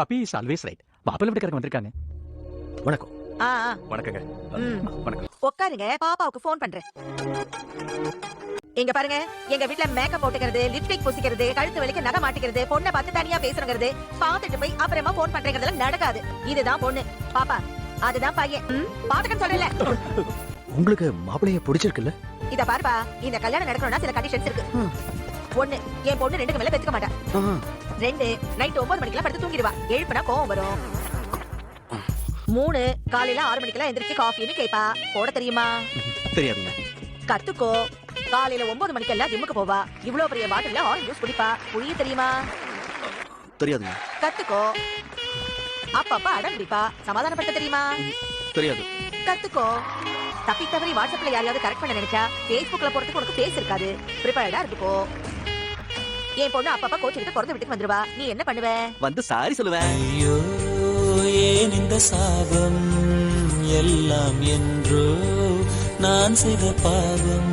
Puppy is always right. மாப்பிள்ளை வீட்டுக்காரங்க வந்திருக்காங்க. வணக்கம். வணக்கங்க. வணக்கம். உட்காருங்க, பாப்பாவுக்கு ஃபோன் பண்றேன். இங்க பாருங்க, எங்க வீட்ல மேக்கப் போட்டுக்கிறது, லிப்ஸ்டிக் பூசிக்கிறது, கழுத்து வலிக்க நகை மாட்டிக்கிறது, பொண்ணை பார்த்து தனியா பேசுறது, பாத்துட்டு போய் அப்புறமா ஃபோன் பண்றதுலாம் நடக்காது. இதுதான் பொண்ணு. பாப்பா, அதுதான் பையன். பாத்துக்கன்னு சொல்றல. உங்களுக்கு மாப்பிளைய பிடிச்சிருக்குல்ல? இத பாருப்பா, இந்த கல்யாணம் நடக்கணும்னா சில கண்டிஷன்ஸ் இருக்கு. 1, என் பொண்ணு 2க்கு மேல பெத்துக்க மாட்டா. 2, நைட் 9 மணிக்கெல்லாம் படுத்து தூங்கிடுவா. எழுப்புனா கோவம் வரும். 3, காலையில 6 மணிக்கெல்லாம் எந்திரிச்சு காஃபின்னு கேப்பா. போட தெரியுமா? தெரியாதுங்க. கத்துக்கோ. காலையில 9 மணிக்கெல்லாம் ஜிம்முக்கு போவா. இவ்ளோ பெரிய பாட்டில்ல ஆரஞ்சு ஜூஸ் குடிப்பா. புரிய தெரியுமா? தெரியாதுங்க. கத்துக்கோ. அப்பப்ப அடம் பிடிப்பா. சமாதானப்படுத்த தெரியுமா? தெரியாது. கத்துக்கோ. தப்பி தவறி வாட்ஸ்அப்ல யாரையாவது கரெக்ட் பண்ண நினைச்சா Facebookல போறதுக்கு உனக்கு ஃபேஸ் இருக்காது. ப்ரிப்பேர்டா இருந்துக்கோ. என் பொண்ணு அப்பப்ப கோச்சிக்கிட்டு பிறந்த வீட்டுக்கு வந்துருவா. நீ என்ன பண்ணுவ? வந்து சாரி சொல்லுவேன். ஐயோ ஏன் இந்த சாபம் எல்லாம் என்றோ நான் செய்த பாவம்